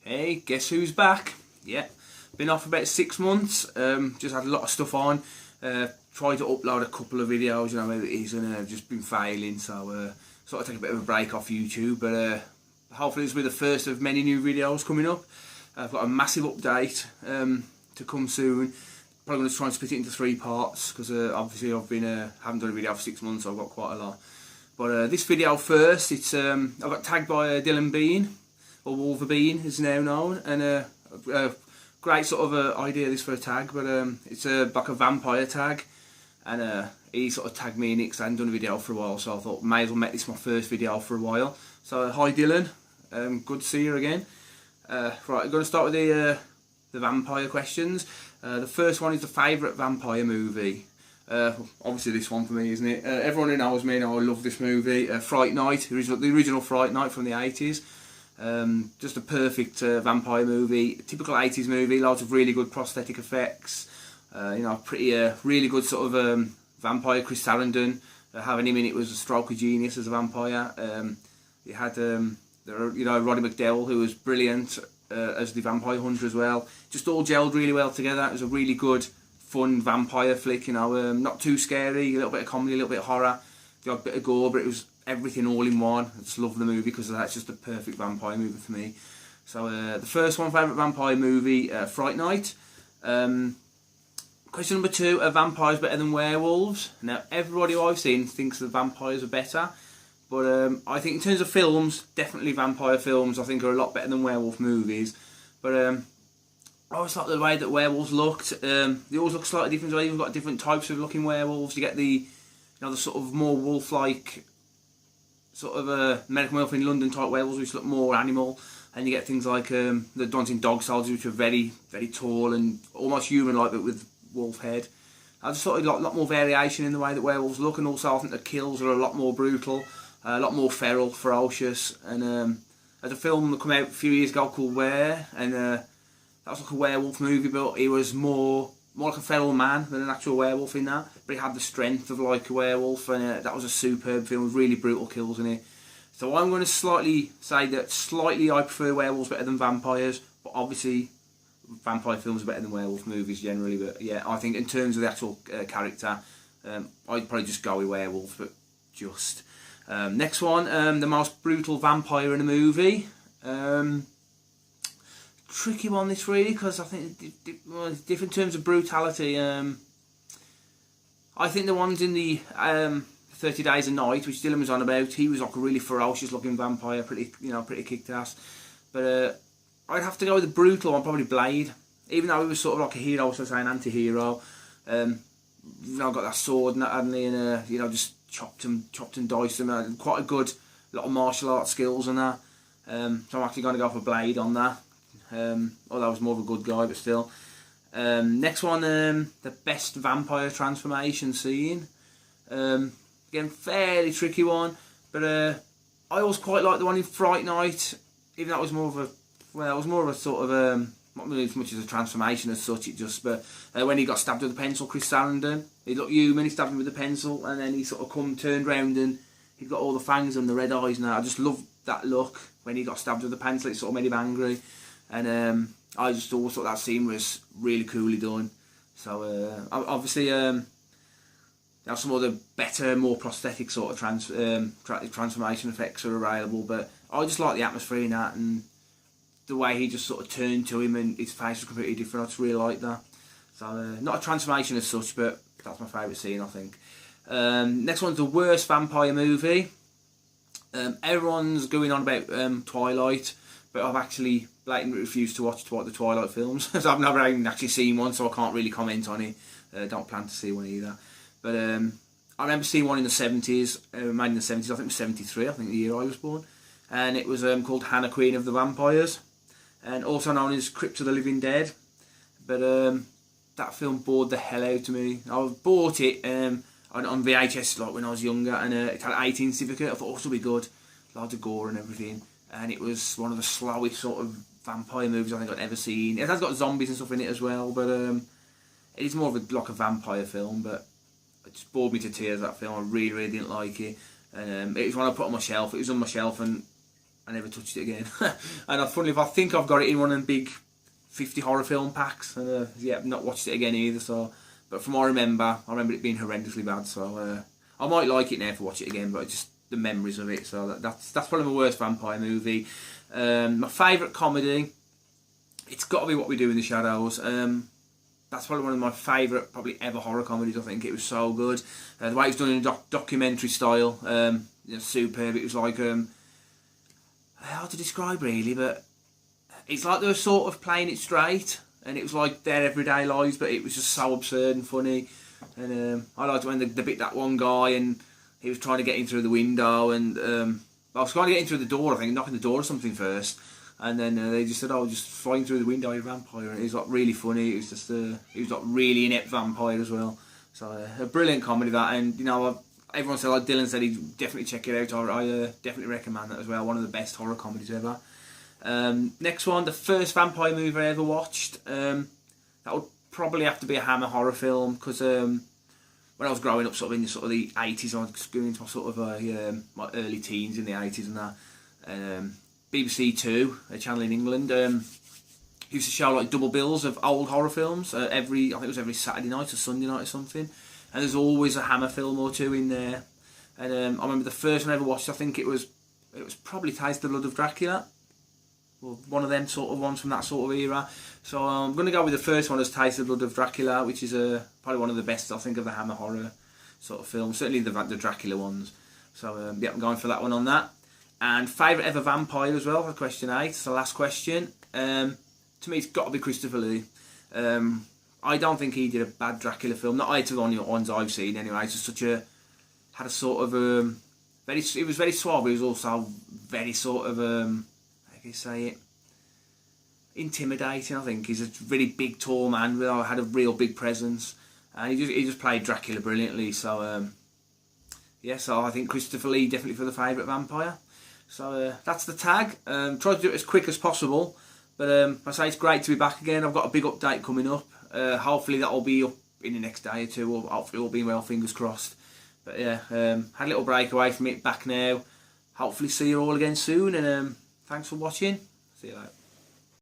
Hey, guess who's back? Yeah, been off for about 6 months. Just had a lot of stuff on. Tried to upload a couple of videos, you know how it is, and just been failing. So sort of take a bit of a break off YouTube. But hopefully this will be the first of many new videos coming up. I've got a massive update to come soon. Probably going to try and split it into 3 parts because obviously I've been haven't done a video for 6 months, so I've got quite a lot. But this video first, it's I got tagged by WolverBean, or WolverBean is now known, and a great sort of idea this for a tag. But it's like a vampire tag, and he sort of tagged me in it because I hadn't done a video for a while, so I thought may as well make this my first video for a while. So hi Dylan, good to see you again. Right, I'm going to start with the vampire questions. The first one is the favourite vampire movie. Obviously this one for me, isn't it? Everyone who knows me know I love this movie. Fright Night, the original Fright Night from the 80s. Just a perfect vampire movie, typical 80s movie, lots of really good prosthetic effects. You know, pretty really good sort of vampire. Chris Sarandon, having him in it was a stroke of genius as a vampire. You had you know, Roddy McDowell, who was brilliant as the vampire hunter as well. Just all gelled really well together. It was a really good, fun vampire flick, you know, not too scary, a little bit of comedy, a little bit of horror, the odd bit of gore, but it was everything all in one. I just love the movie because that's just a perfect vampire movie for me. So the first one, favourite vampire movie, Fright Night. Question number 2, are vampires better than werewolves? Now everybody who I've seen thinks that vampires are better, but I think in terms of films, definitely vampire films I think are a lot better than werewolf movies. But I always like the way that werewolves looked. They always look slightly different. You've got different types of looking werewolves. You get the, you know, the sort of more wolf-like, sort of American Werewolf in London type werewolves, which look more animal, and you get things like the Dancing Dog soldiers, which are very, very tall and almost human-like, but with wolf head. I just thought a lot more variation in the way that werewolves look, and also I think the kills are a lot more brutal, a lot more feral, ferocious. And there's a film that came out a few years ago called Were, and that was like a werewolf movie, but he was more like a feral man than an actual werewolf in that. But he had the strength of like a werewolf, and that was a superb film with really brutal kills in it. So I'm going to slightly say that I prefer werewolves better than vampires, but obviously vampire films are better than werewolf movies generally. But yeah, I think in terms of the actual character, I'd probably just go with werewolf, but just. Next one, the most brutal vampire in a movie. Tricky one this really, because I think different terms of brutality. I think the ones in the 30 Days a Night, which Dylan was on about, he was like a really ferocious looking vampire, pretty kicked ass. But I'd have to go with the brutal one, probably Blade. Even though he was sort of like a hero, so to say, an anti-hero. You know, got that sword and that, hadn't he? And you know, just chopped and diced him. Quite a good lot of martial arts skills and that. So I'm actually going to go for Blade on that. Although I was more of a good guy, but still. Next one, the best vampire transformation scene. Again, fairly tricky one, but I always quite like the one in Fright Night. Even though it was more of a, well, it was more of a sort of not really as much as a transformation as such. It just, but when he got stabbed with a pencil, Chris Sarandon, he looked human. He stabbed him with a pencil, and then he sort of turned round, and he'd got all the fangs and the red eyes. Now I just loved that look when he got stabbed with a pencil. It sort of made him angry. And I just always thought that scene was really coolly done. So obviously, now some other better, more prosthetic sort of transformation effects are available. But I just like the atmosphere in that, and the way he just sort of turned to him and his face was completely different. I just really like that. So not a transformation as such, but that's my favourite scene, I think. Next one's the worst vampire movie. Everyone's going on about Twilight, but I've actually blatantly refused to watch the Twilight films. So I've never even actually seen one, so I can't really comment on it. Don't plan to see one either. But I remember seeing one in the 70s, made in the 70s, I think it was 73, I think the year I was born. And it was called Hannah, Queen of the Vampires, and also known as Crypt of the Living Dead. But that film bored the hell out of me. I bought it on VHS like when I was younger, and it had an 18 certificate. I thought, oh, this will be good. Loads of gore and everything. And it was one of the slowest sort of vampire movies I think I'd ever seen. It has got zombies and stuff in it as well, but it is more of like a vampire film. But it just bored me to tears, that film. I really didn't like it, and it was one I put on my shelf. It was on my shelf, and I never touched it again. And I think I've got it in one of them big 50 horror film packs, and yeah, not watched it again either. So, but from what I remember it being horrendously bad. So I might like it now if I watch it again, but just the memories of it. So that's probably my worst vampire movie. My favourite comedy, it's got to be What We Do in the Shadows. That's probably one of my favourite, probably ever horror comedies. I think it was so good. The way it was done in a documentary style, superb. It was like, how to describe really, but it's like they were sort of playing it straight, and it was like their everyday lives, but it was just so absurd and funny. And I liked when they bit that one guy, and he was trying to get in through the window, and I was trying to get in through the door, I think, knocking the door or something first. And then they just said, "Oh, just flying through the window, you're a vampire." And it was like really funny. It was just, he was like really inept vampire as well. So a brilliant comedy that, and you know, everyone said, like Dylan said, he'd definitely check it out. I definitely recommend that as well. One of the best horror comedies ever. Next one, the first vampire movie I ever watched. That would probably have to be a Hammer horror film, because when I was growing up, sort of in the 80s, I was going into my sort of my early teens in the 80s and that. BBC Two, a channel in England, used to show like double bills of old horror films. I think it was every Saturday night or Sunday night or something. And there's always a Hammer film or two in there. And I remember the first one I ever watched, I think it was probably Taste the Blood of Dracula. Well, one of them sort of ones from that sort of era. So I'm going to go with the first one as Taste the Blood of Dracula, which is probably one of the best, I think, of the Hammer horror sort of films. Certainly the Dracula ones. So yeah, I'm going for that one on that. And favourite ever vampire as well, for question 8. It's the last question. To me, it's got to be Christopher Lee. I don't think he did a bad Dracula film. Not either of the ones I've seen anyway. It's just had a sort of, it was very suave, but it was also very sort of, how can you say it? Intimidating, I think. He's a really big, tall man, had a real big presence. And he just played Dracula brilliantly. So, yeah, so I think Christopher Lee definitely for the favourite vampire. So that's the tag. Try to do it as quick as possible, but I say it's great to be back again. I've got a big update coming up. Hopefully that'll be up in the next day or two, or hopefully all being well, fingers crossed. But yeah, had a little break away from it, back now. Hopefully see you all again soon, and thanks for watching. See you later.